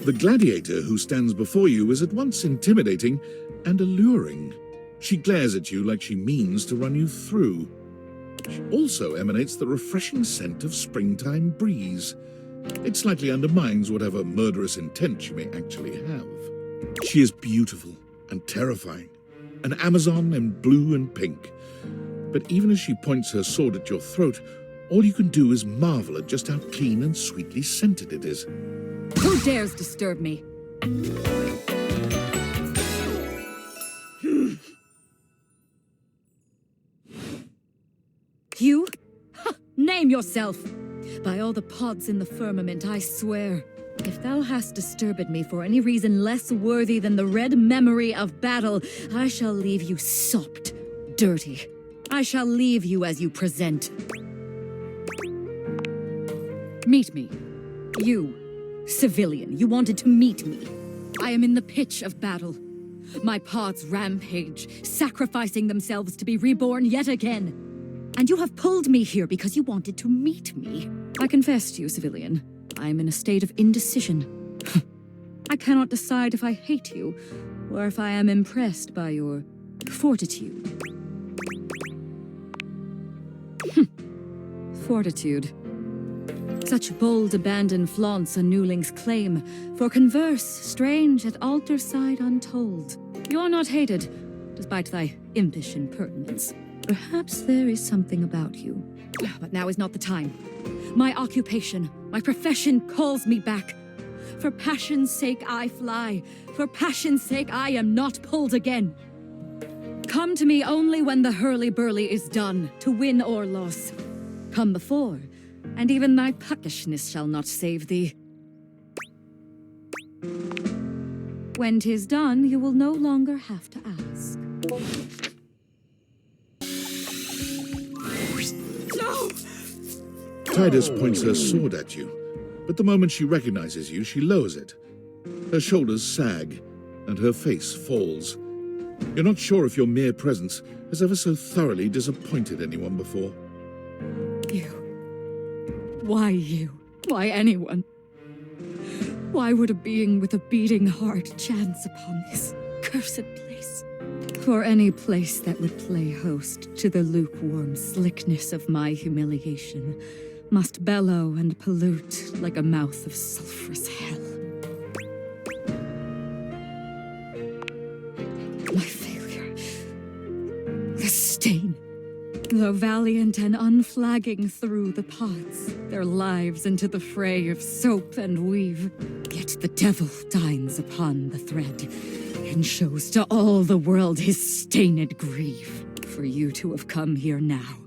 The gladiator who stands before you is at once intimidating and alluring. She glares at you like she means to run you through. She also emanates the refreshing scent of springtime breeze. It slightly undermines whatever murderous intent she may actually have. She is beautiful and terrifying, an Amazon in blue and pink. But even as she points her sword at your throat, all you can do is marvel at just how clean and sweetly scented it is. Who dares disturb me? You? Name yourself! By all the pods in the firmament, I swear, if thou hast disturbed me for any reason less worthy than the red memory of battle, I shall leave you sopped, dirty. I shall leave you as you present. Meet me. You, civilian, you wanted to meet me. I am in the pitch of battle. My pods rampage, sacrificing themselves to be reborn yet again. And you have pulled me here because you wanted to meet me. I confess to you, civilian, I am in a state of indecision. I cannot decide if I hate you, or if I am impressed by your fortitude. Fortitude. Such bold abandon flaunts a newling's claim, for converse strange at altar side untold. You're not hated, despite thy impish impertinence. Perhaps there is something about you. But now is not the time. My occupation, my profession calls me back. For passion's sake I fly. For passion's sake I am not pulled again. Come to me only when the hurly-burly is done, to win or loss. Come before, and even thy puckishness shall not save thee. When 'tis done, you will no longer have to ask. No! Tydus points her sword at you, but the moment she recognizes you, she lowers it. Her shoulders sag, and her face falls. You're not sure if your mere presence has ever so thoroughly disappointed anyone before. You. Why you? Why anyone? Why would a being with a beating heart chance upon this cursed place? For any place that would play host to the lukewarm slickness of my humiliation must bellow and pollute like a mouth of sulphurous hell. My failure. The stain. Though valiant and unflagging through the pods, their lives into the fray of soap and weave, yet the devil dines upon the thread, and shows to all the world his stained grief. For you to have come here now,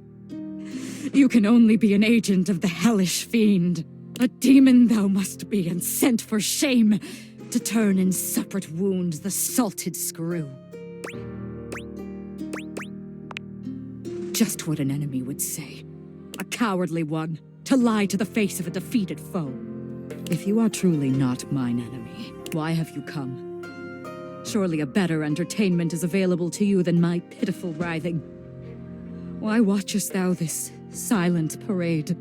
you can only be an agent of the hellish fiend. A demon thou must be, and sent for shame, to turn in separate wounds the salted screw. Just what an enemy would say. A cowardly one, to lie to the face of a defeated foe. If you are truly not mine enemy, why have you come? Surely a better entertainment is available to you than my pitiful writhing. Why watchest thou this silent parade?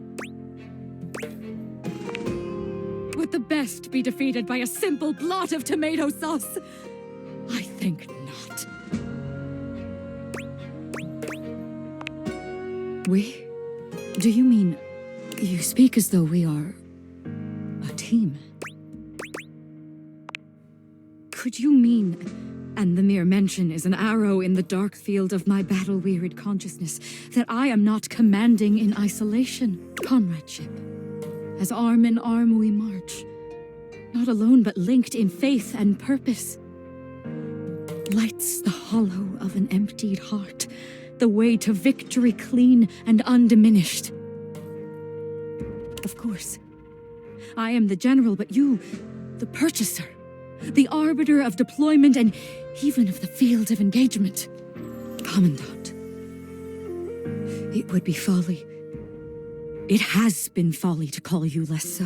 Would the best be defeated by a simple blot of tomato sauce? I think not. We? Do you mean... You speak as though we are... a team. Could you mean... And the mere mention is an arrow in the dark field of my battle-wearied consciousness, that I am not commanding in isolation. Comradeship. As arm in arm we march. Not alone, but linked in faith and purpose. Lights the hollow of an emptied heart. The way to victory clean and undiminished. Of course, I am the general, but you, the purchaser, the arbiter of deployment and even of the field of engagement. Commandant. It would be folly. It has been folly to call you less so.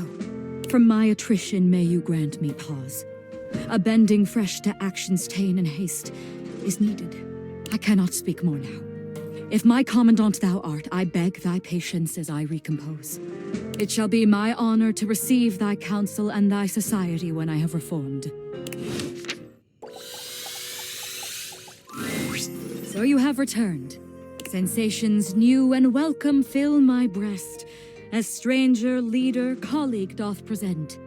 From my attrition may you grant me pause. A bending fresh to action's ta'en and haste is needed. I cannot speak more now. If my commandant thou art, I beg thy patience as I recompose. It shall be my honor to receive thy counsel and thy society when I have reformed. So you have returned. Sensations new and welcome fill my breast, as stranger, leader, colleague doth present.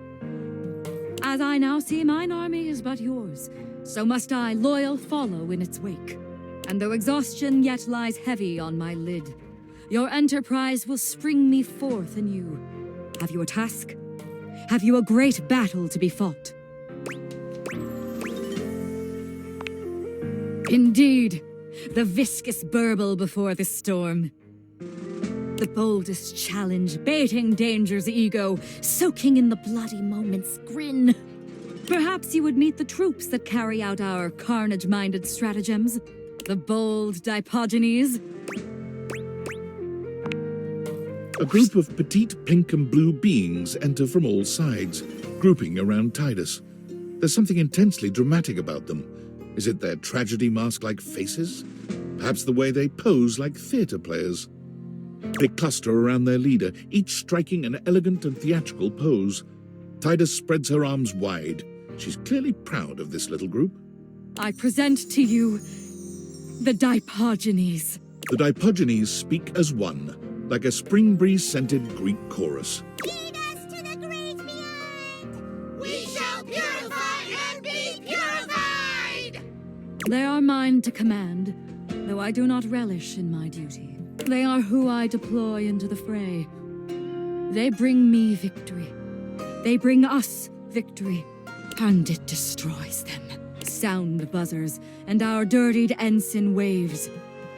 As I now see mine army is but yours, so must I loyal follow in its wake. And though exhaustion yet lies heavy on my lid, your enterprise will spring me forth anew. Have you a task? Have you a great battle to be fought? Indeed, the viscous burble before the storm. The boldest challenge, baiting danger's ego, soaking in the bloody moment's grin. Perhaps you would meet the troops that carry out our carnage-minded stratagems. The bold Diogenes. A group of petite pink and blue beings enter from all sides, grouping around Tydus. There's something intensely dramatic about them. Is it their tragedy mask-like faces? Perhaps the way they pose like theatre players. They cluster around their leader, each striking an elegant and theatrical pose. Tydus spreads her arms wide. She's clearly proud of this little group. I present to you the Diogenes. The Diogenes speak as one, like a spring breeze-scented Greek chorus. Lead us to the great beyond! We shall purify and be purified! They are mine to command, though I do not relish in my duty. They are who I deploy into the fray. They bring me victory. They bring us victory, and it destroys them. Sound buzzers, and our dirtied ensign waves.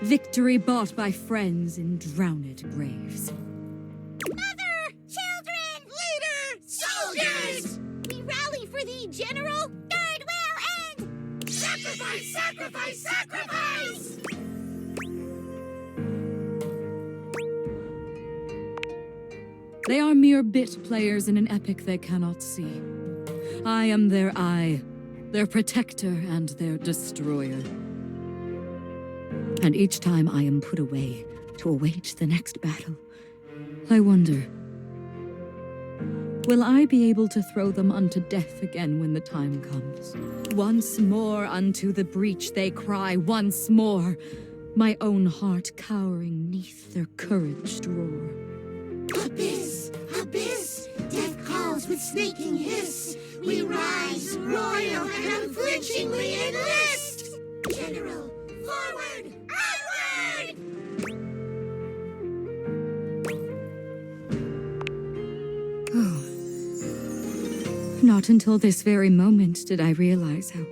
Victory bought by friends in drowned graves. Mother! Children! Leader! Soldiers! We rally for thee, General! Third will end! Sacrifice! Sacrifice! Sacrifice! They are mere bit players in an epic they cannot see. I am their eye, their protector and their destroyer. And each time I am put away to await the next battle, I wonder, will I be able to throw them unto death again when the time comes? Once more unto the breach they cry, once more, my own heart cowering neath their couraged roar. Abyss! Abyss! Death calls with snaking hiss! We rise, royal, and unflinchingly enlist! General, forward! Onward! Oh. Not until this very moment did I realize how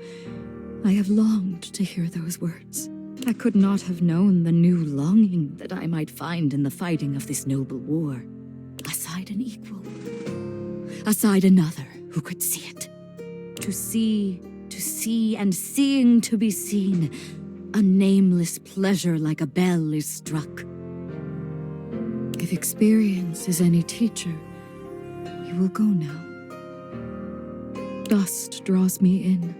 I have longed to hear those words. I could not have known the new longing that I might find in the fighting of this noble war. Aside an equal, aside another who could see it. To see, and seeing to be seen. A nameless pleasure like a bell is struck. If experience is any teacher, you will go now. Dust draws me in,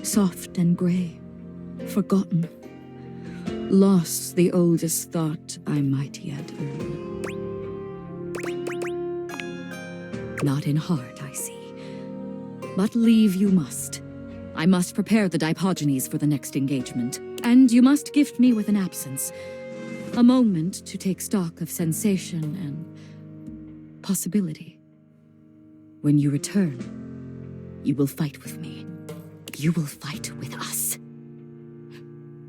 soft and gray, forgotten. Lost the oldest thought I might yet earn. Not in heart, I see. But leave you must. I must prepare the Diogenes for the next engagement. And you must gift me with an absence. A moment to take stock of sensation and possibility. When you return, you will fight with me. You will fight with us.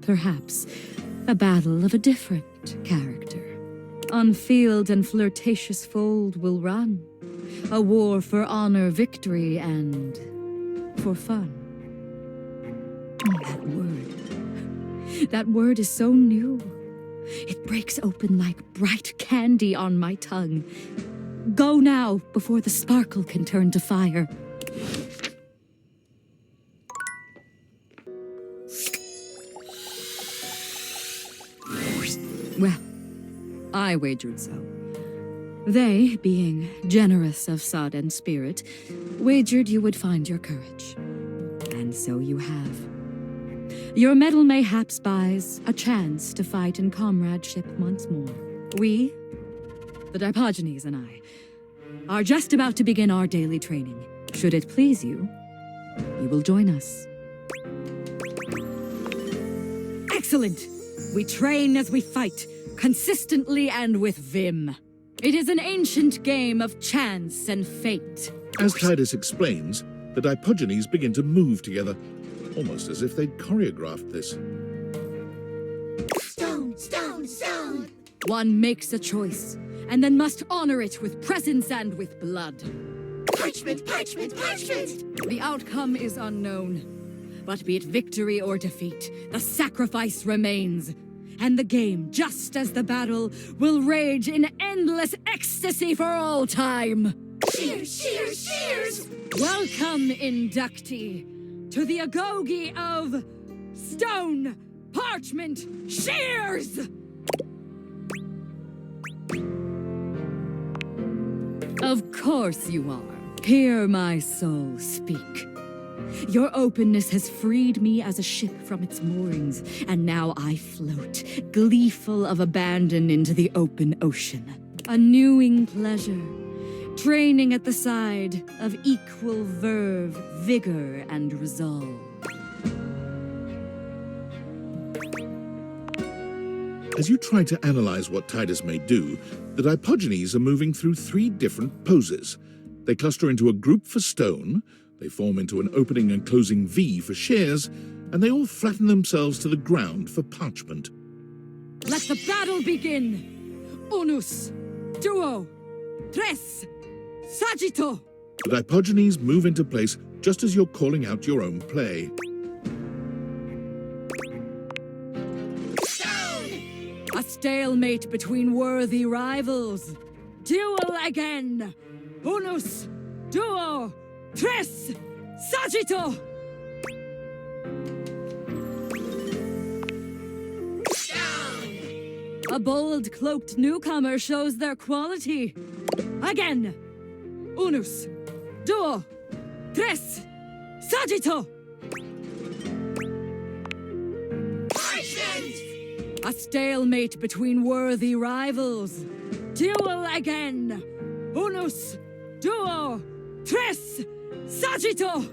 Perhaps a battle of a different character. On field and flirtatious fold will run. A war for honor, victory, and for fun. That word is so new. It breaks open like bright candy on my tongue. Go now, before the sparkle can turn to fire. Well, I wagered so. They, being generous of sod and spirit, wagered you would find your courage. And so you have. Your medal mayhaps buys a chance to fight in comradeship once more. We, the Diogenes and I, are just about to begin our daily training. Should it please you, you will join us. Excellent! We train as we fight, consistently and with vim. It is an ancient game of chance and fate. As Tydus explains, the Dipogenes begin to move together, almost as if they'd choreographed this. Stone, stone, stone. One makes a choice, and then must honor it with presence and with blood. Parchment, parchment, parchment. The outcome is unknown, but be it victory or defeat, the sacrifice remains. And the game, just as the battle, will rage in endless ecstasy for all time. Cheers, cheers, cheers! Welcome, inductee, to the agoge of Stone, Parchment, Shears! Of course you are. Hear my soul speak. Your openness has freed me as a ship from its moorings, and now I float, gleeful of abandon, into the open ocean. A newing pleasure, training at the side of equal verve, vigor, and resolve. As you try to analyze what Tydus may do, the Dipogenes are moving through 3 different poses. They cluster into a group for stone, they form into an opening and closing V for shears, and they all flatten themselves to the ground for parchment. Let the battle begin! Unus, duo, tres, saggito! The Dipogenes move into place just as you're calling out your own play. Stone! A stalemate between worthy rivals. Duel again! Unus, duo, tres, saggito! Stone! A bold, cloaked newcomer shows their quality. Again! Unus, duo, tres, saggito! Parchment! A stalemate between worthy rivals. Duel again! Unus, duo, tres, saggito!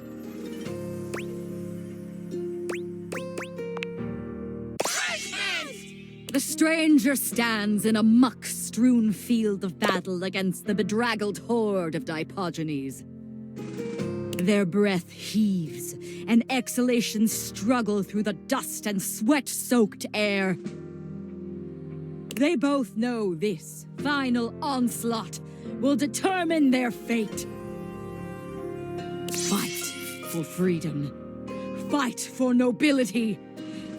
Parchment! The stranger stands in a muck-strewn field of battle against the bedraggled horde of Dipogenes. Their breath heaves, and exhalations struggle through the dust and sweat-soaked air. They both know this final onslaught will determine their fate. Fight for freedom. Fight for nobility.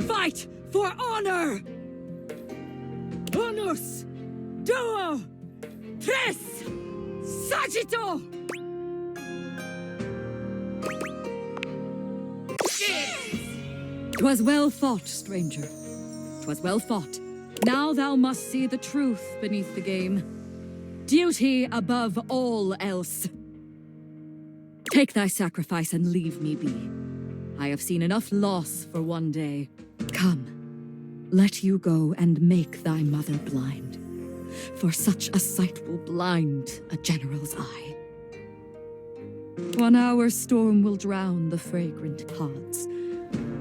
Fight for honor! Unus, duo, tres, saggito! 'Twas well fought, stranger. 'Twas well fought. Now thou must see the truth beneath the game. Duty above all else. Take thy sacrifice and leave me be. I have seen enough loss for one day. Come, let you go and make thy mother blind. For such a sight will blind a general's eye. 1 hour's storm will drown the fragrant pods.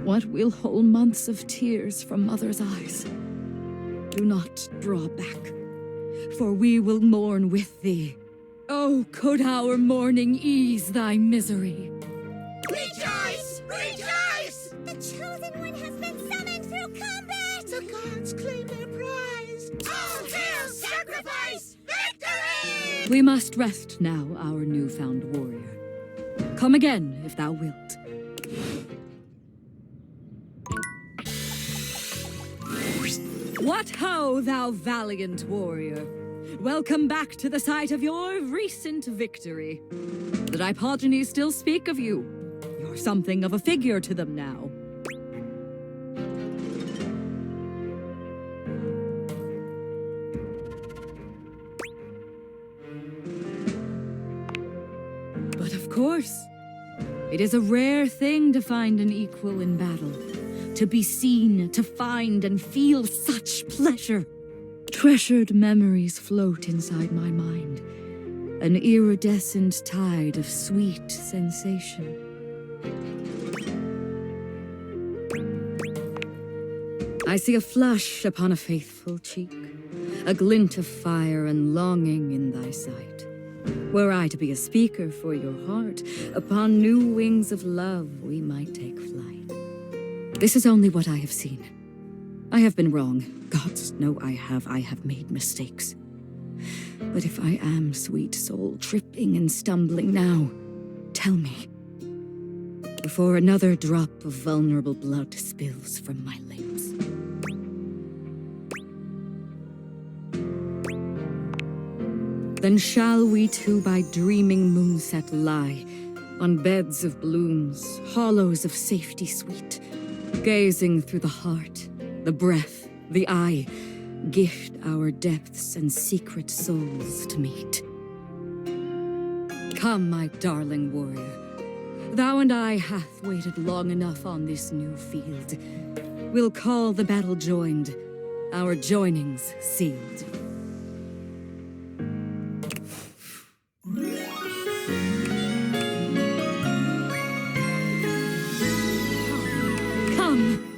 What will whole months of tears from mother's eyes? Do not draw back, for we will mourn with thee. Oh, could our mourning ease thy misery? Rejoice! Rejoice! The chosen one has been summoned through combat! The gods claim their prize! All hail sacrifice! Victory! We must rest now, our newfound warrior. Come again, if thou wilt. What ho, thou valiant warrior! Welcome back to the site of your recent victory. The Dipogenes still speak of you. You're something of a figure to them now. But of course, it is a rare thing to find an equal in battle. To be seen, to find and feel such pleasure. Treasured memories float inside my mind, an iridescent tide of sweet sensation. I see a flush upon a faithful cheek, a glint of fire and longing in thy sight. Were I to be a speaker for your heart, upon new wings of love we might take flight. This is only what I have seen. I have been wrong. Gods know I have made mistakes. But if I am, sweet soul, tripping and stumbling now, tell me, before another drop of vulnerable blood spills from my lips. Then shall we two by dreaming moonset lie, on beds of blooms, hollows of safety sweet, gazing through the heart, the breath, the eye, gift our depths and secret souls to meet. Come, my darling warrior, thou and I hath waited long enough on this new field. We'll call the battle joined, our joinings sealed. Come.